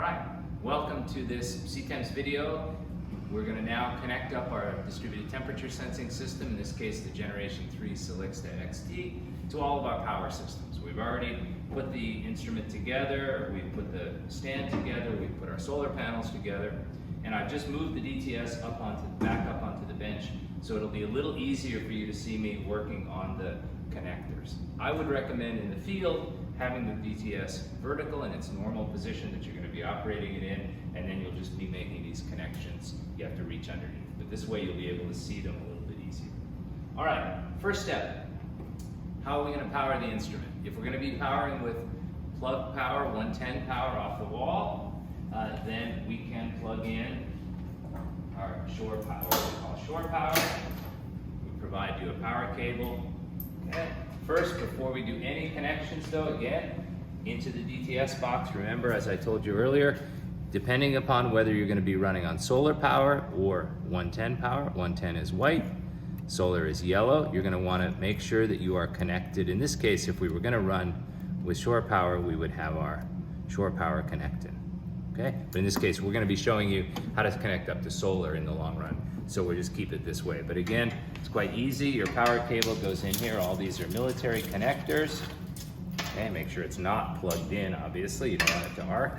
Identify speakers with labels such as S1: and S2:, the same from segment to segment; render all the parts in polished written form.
S1: right, welcome to this CTEMPs video. We're going to now connect up our distributed temperature sensing system, in this case the Generation 3 Silixa XT, to all of our power systems. We've already put the instrument together, we've put the stand together, we've put our solar panels together, and I've just moved the DTS back up onto the bench, so it'll be a little easier for you to see me working on the connectors. I would recommend in the field having the DTS vertical in its normal position that you're going to be operating it in, and then you'll just be making these connections. You have to reach underneath, but this way you'll be able to see them a little bit easier. All right, first step, how are we going to power the instrument? If we're going to be powering with plug power, 110 power off the wall, then we can plug in our shore power, what we call shore power. We provide you a power cable. Okay. First, before we do any connections though, again, into the DTS box, remember, as I told you earlier, depending upon whether you're going to be running on solar power or 110 power, 110 is white, solar is yellow, you're going to want to make sure that you are connected. In this case, if we were going to run with shore power, we would have our shore power connected. Okay? But in this case, we're going to be showing you how to connect up to solar in the long run. So we'll just keep it this way. But again, it's quite easy. Your power cable goes in here. All these are military connectors. Okay, make sure it's not plugged in, obviously. You don't want it to arc.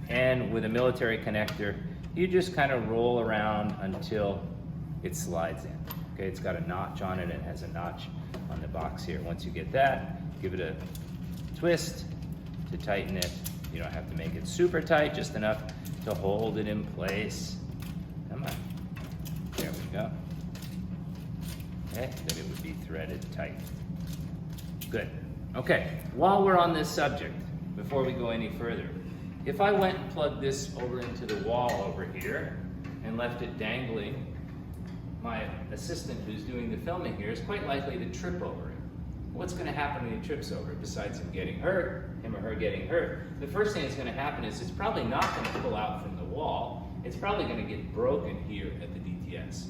S1: And with a military connector, you just kind of roll around until it slides in. Okay, it's got a notch on it. It has a notch on the box here. Once you get that, give it a twist to tighten it. You don't have to make it super tight, just enough to hold it in place. Come on. There we go. Okay, then it would be threaded tight. Good. Okay, while we're on this subject, before we go any further, if I went and plugged this over into the wall over here and left it dangling, my assistant who's doing the filming here is quite likely to trip over it. What's going to happen when he trips over it, besides him getting hurt, him or her getting hurt? The first thing that's going to happen is it's probably not going to pull out from the wall. It's probably going to get broken here at the DTS.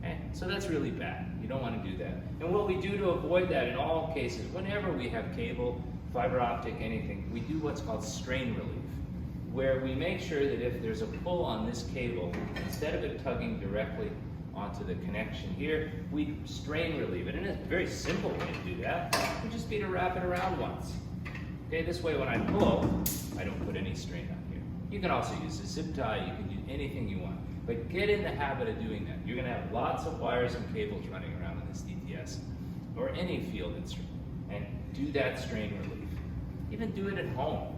S1: Okay? So that's really bad. You don't want to do that. And what we do to avoid that in all cases, whenever we have cable, fiber optic, anything, we do what's called strain relief, where we make sure that if there's a pull on this cable, instead of it tugging directly onto the connection here, we strain relieve it. And it's a very simple way to do that. We just need to wrap it around once. Okay, this way when I pull, I don't put any strain on here. You can also use a zip tie, you can use anything you want. But get in the habit of doing that. You're gonna have lots of wires and cables running around on this DTS, or any field instrument, and do that strain relief. Even do it at home.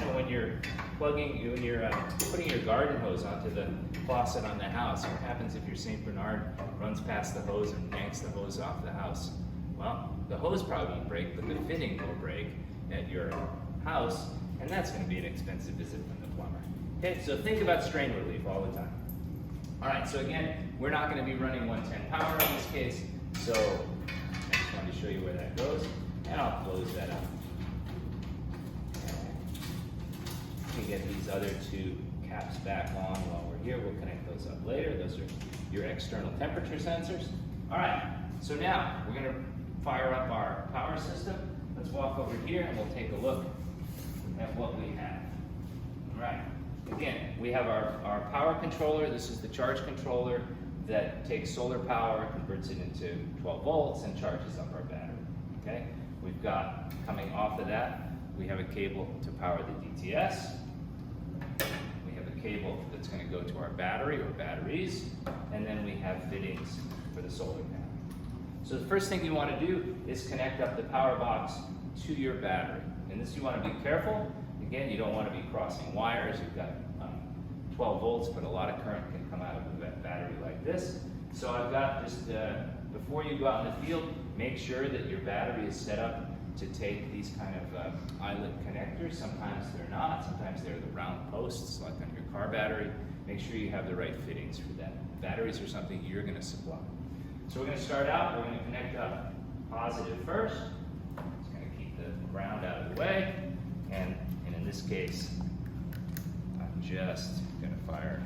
S1: You know, when you're putting your garden hose onto the faucet on the house, what happens if your St. Bernard runs past the hose and yanks the hose off the house? Well, the hose probably won't break, but the fitting will break at your house, and that's going to be an expensive visit from the plumber. Okay, so think about strain relief all the time. All right, so again, we're not going to be running 110 power in this case, so I just wanted to show you where that goes, and I'll close that up. We can get these other two caps back on while we're here. We'll connect those up later. Those are your external temperature sensors. All right, so now we're going to fire up our power system. Let's walk over here and we'll take a look at what we have. All right, again, we have our power controller. This is the charge controller that takes solar power, converts it into 12 volts, and charges up our battery. Okay, we've got, coming off of that, we have a cable to power the DTS. We have a cable that's going to go to our battery or batteries, and then we have fittings for the solar panel. So the first thing you want to do is connect up the power box to your battery. And this you want to be careful. Again, you don't want to be crossing wires. You've got 12 volts, but a lot of current can come out of a battery like this. So I've got just, before you go out in the field, make sure that your battery is set up to take these kind of eyelet connectors. Sometimes they're not. Sometimes they're the round posts, like on your car battery. Make sure you have the right fittings for that. Batteries are something you're going to supply. So we're going to start out. We're going to connect up positive first. It's going to keep the ground out of the way. And in this case, I'm just going to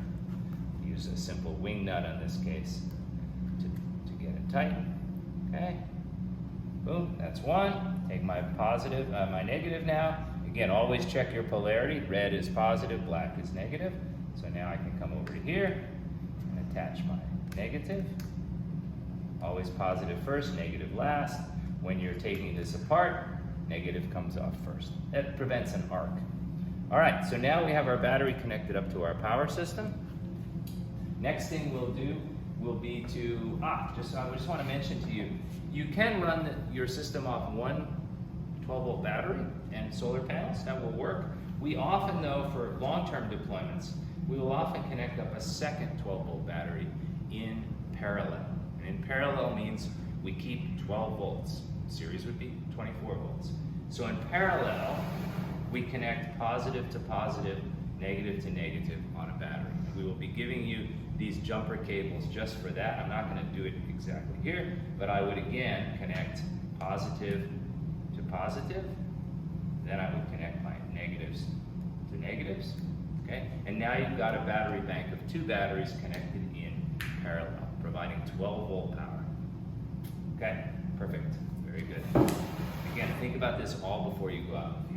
S1: use a simple wing nut on this case to get it tight. Okay. Boom, that's one. Take my positive, my negative now. Again, always check your polarity. Red is positive, black is negative. So now I can come over here and attach my negative. Always positive first, negative last. When you're taking this apart, negative comes off first. That prevents an arc. All right, so now we have our battery connected up to our power system. Next thing we'll do will be to, I just want to mention to you, you can run your system off one 12-volt battery and solar panels. That will work. We often, though, for long-term deployments, we will often connect up a second 12-volt battery in parallel. And in parallel means we keep 12 volts. Series would be 24 volts. So in parallel, we connect positive to positive, negative to negative on a battery. We will be giving you these jumper cables just for that. I'm not going to do it exactly here, but I would again connect positive to positive. Then I would connect my negatives to negatives. Okay? And now you've got a battery bank of 2 batteries connected in parallel, providing 12-volt power. Okay? Perfect. Very good. Again, think about this all before you go out in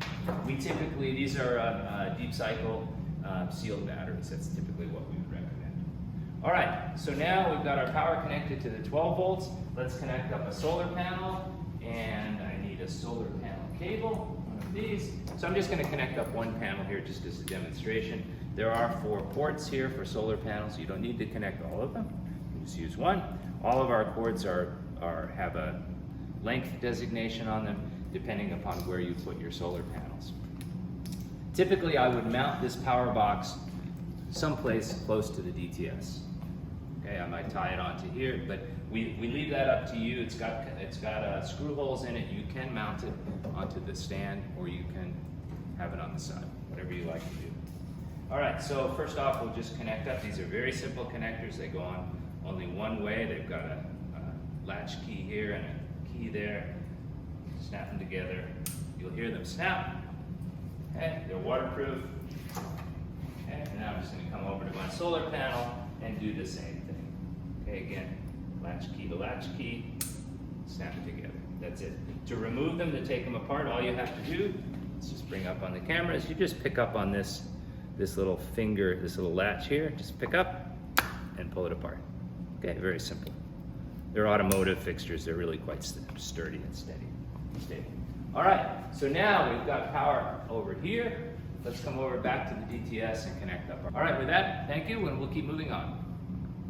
S1: the field. We typically, these are deep cycle sealed batteries. That's typically what we would recommend. All right, so now we've got our power connected to the 12 volts. Let's connect up a solar panel, and I need a solar panel cable, one of these. So I'm just going to connect up one panel here just as a demonstration. There are 4 ports here for solar panels. You don't need to connect all of them. You just use one. All of our cords have a length designation on them depending upon where you put your solar panels. Typically, I would mount this power box someplace close to the DTS. Okay, I might tie it onto here, but we leave that up to you. It's got screw holes in it. You can mount it onto the stand, or you can have it on the side, whatever you like to do. All right, so first off, we'll just connect up. These are very simple connectors. They go on only one way. They've got a latch key here and a key there. Snap them together. You'll hear them snap. Okay, they're waterproof. Okay, and now I'm just going to come over to my solar panel and do the same thing. Okay, again, latch key to latch key, snap it together. That's it. To remove them, to take them apart, all you have to do, let's just bring up on the camera, is you just pick up on this little finger, this little latch here, just pick up and pull it apart. Okay, very simple. They're automotive fixtures. They're really quite sturdy and stable. All right, so now we've got power over here. Let's come over back to the DTS and connect up. All right, with that, thank you, and we'll keep moving on.